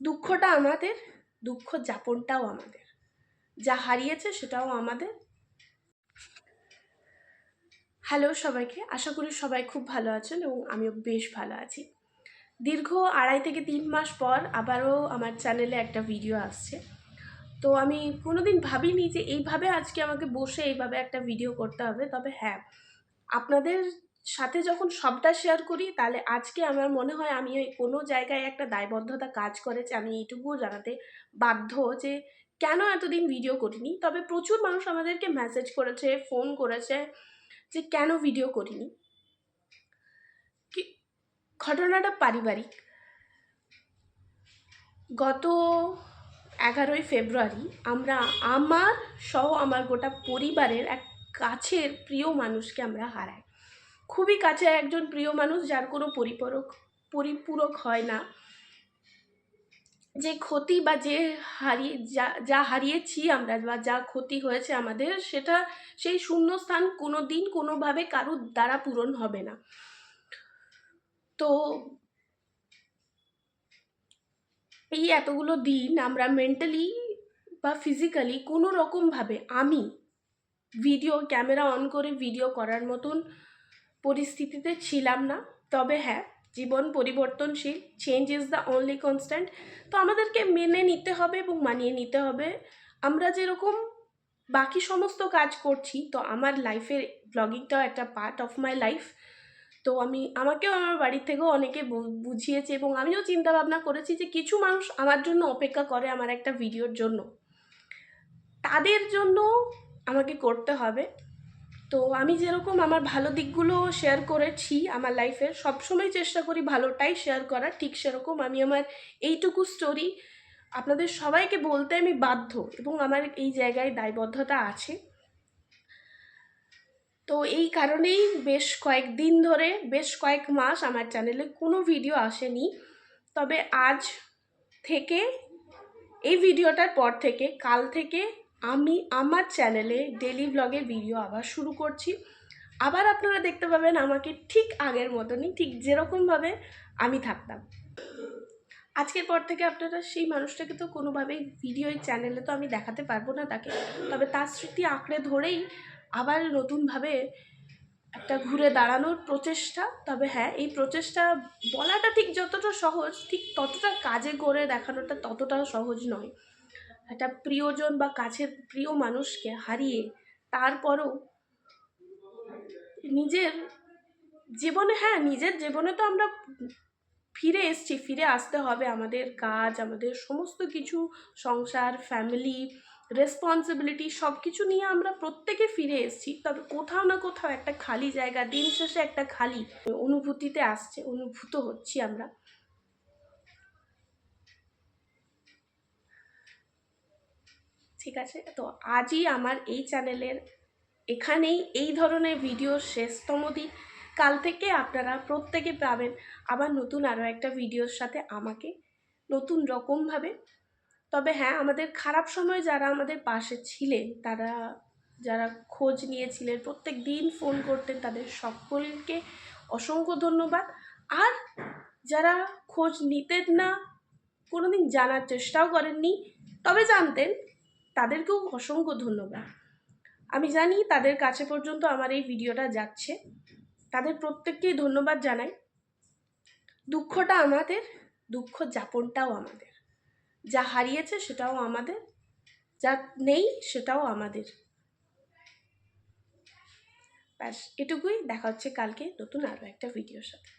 দুঃখটা আমাদের, দুঃখ যাপনটাও আমাদের, যা হারিয়েছে সেটাও আমাদের। হ্যালো সবাইকে, আশা করি সবাই খুব ভালো আছেন এবং আমিও বেশ ভালো আছি। দীর্ঘ 2.5 থেকে 3 মাস পর আবারও আমার চ্যানেলে একটা ভিডিও আসছে। তো আমি কোনোদিন ভাবিনি যে এইভাবে আজকে আমাকে বসে এইভাবে একটা ভিডিও করতে হবে। তবে হ্যাঁ, আপনাদের সাথে যখন সবটা শেয়ার করি তাহলে আজকে আমার মনে হয় আমি ওই কোনো জায়গায় একটা দায়বদ্ধতা কাজ করেছে। আমি এইটুকুও জানাতে বাধ্য যে কেন এতদিন ভিডিও করিনি। তবে প্রচুর মানুষ আমাদেরকে মেসেজ করেছে, ফোন করেছে যে কেন ভিডিও করিনি। কি ঘটনাটা পারিবারিক। গত 11ই ফেব্রুয়ারি আমরা আমার গোটা পরিবারের এক কাছের প্রিয় মানুষকে আমরা হারাই। খুবই কাছের একজন প্রিয় মানুষ, যার কোনো পরিপূরক হয় না। যে ক্ষতি বা যে যা হারিয়েছি আমরা বা যা ক্ষতি হয়েছে আমাদের, সেই শূন্যস্থান কোনো দিন কোনোভাবে কারোর দ্বারা পূরণ হবে না। তো এই এতগুলো দিন আমরা মেন্টালি বা ফিজিক্যালি কোনো রকমভাবে আমি ক্যামেরা অন করে ভিডিও করার মতন পরিস্থিতিতে ছিলাম না। তবে হ্যাঁ, জীবন পরিবর্তনশীল, change is the only constant. তো আমাদেরকে মেনে নিতে হবে এবং মানিয়ে নিতে হবে। আমরা যেরকম বাকি সমস্ত কাজ করছি, তো আমার লাইফের ব্লগিংটাও একটা পার্ট অফ মাই লাইফ। তো আমাকেও আমার বাড়ির থেকেও অনেকে বুঝিয়েছে এবং আমিও চিন্তা ভাবনা করেছি যে কিছু মানুষ আমার জন্য অপেক্ষা করে আমার একটা ভিডিওর জন্য, তাদের জন্য আমাকে করতে হবে। তো আমি যেরকম আমার ভালো দিকগুলো শেয়ার করেছি আমার লাইফের, সবসময় চেষ্টা করি ভালোটাই শেয়ার করার, ঠিক সেরকম আমি আমার এইটুকু স্টোরি আপনাদের সবাইকে বলতে আমি বাধ্য এবং আমার এই জায়গায় দায়বদ্ধতা আছে। তো এই কারণেই বেশ কয়েক মাস আমার চ্যানেলে কোনো ভিডিও আসেনি। তবে আজ থেকে, এই ভিডিওটার পর থেকে, কাল থেকে আমি আমার চ্যানেলে ডেলি ব্লগের ভিডিও আবার শুরু করছি। আবার আপনারা দেখতে পাবেন আমাকে ঠিক আগের মতনই, ঠিক যেরকমভাবে আমি থাকতাম। আজকের পর থেকে আপনারা সেই মানুষটাকে তো কোনোভাবেই ভিডিওর চ্যানেলে তো আমি দেখাতে পারবো না তাকে, তবে তার স্মৃতি আঁকড়ে ধরেই আবার নতুনভাবে একটা ঘুরে দাঁড়ানোর প্রচেষ্টা। তবে হ্যাঁ, এই প্রচেষ্টা বলাটা ঠিক যতটা সহজ, ঠিক ততটা কাজে করে দেখানোটা ততটাও সহজ নয়। একটা প্রিয়জন বা কাছের প্রিয় মানুষকে হারিয়ে তারপরও নিজের নিজের জীবনে তো আমরা ফিরে আসতে হবে। আমাদের কাজ, আমাদের সমস্ত কিছু, সংসার, ফ্যামিলি, রেসপন্সিবিলিটি সব কিছু নিয়ে আমরা প্রত্যেকে ফিরে এসেছি। তবে কোথাও না কোথাও একটা খালি জায়গা, দিন শেষে একটা খালি অনুভূত হচ্ছি আমরা। ঠিক আছে, তো আজই আমার এই চ্যানেলের এখানেই এই ধরনের ভিডিওর শেষতম দিন। কাল থেকে আপনারা প্রত্যেকে পাবেন আবার নতুন আরও একটা ভিডিওর সাথে আমাকে, নতুন রকমভাবে। তবে হ্যাঁ, আমাদের খারাপ সময় যারা আমাদের পাশে ছিলেন, যারা খোঁজ নিয়েছিলেন, প্রত্যেক দিন ফোন করতেন, তাদের সকলকে অসংখ্য ধন্যবাদ। আর যারা খোঁজ নিতেন না, কোনোদিন জানার চেষ্টাও করেননি, তবে জানতেন, তাদেরকেও অসংখ্য ধন্যবাদ। আমি জানি তাদের কাছে পর্যন্ত আমার এই ভিডিওটা যাচ্ছে, তাদের প্রত্যেককেই ধন্যবাদ জানাই। দুঃখটা আমাদের, দুঃখ যাপনটাও আমাদের, যা হারিয়েছে সেটাও আমাদের, যা নেই সেটাও আমাদের। ব্যাস এটুকুই। দেখা হচ্ছে কালকে নতুন আরও একটা ভিডিওর সাথে।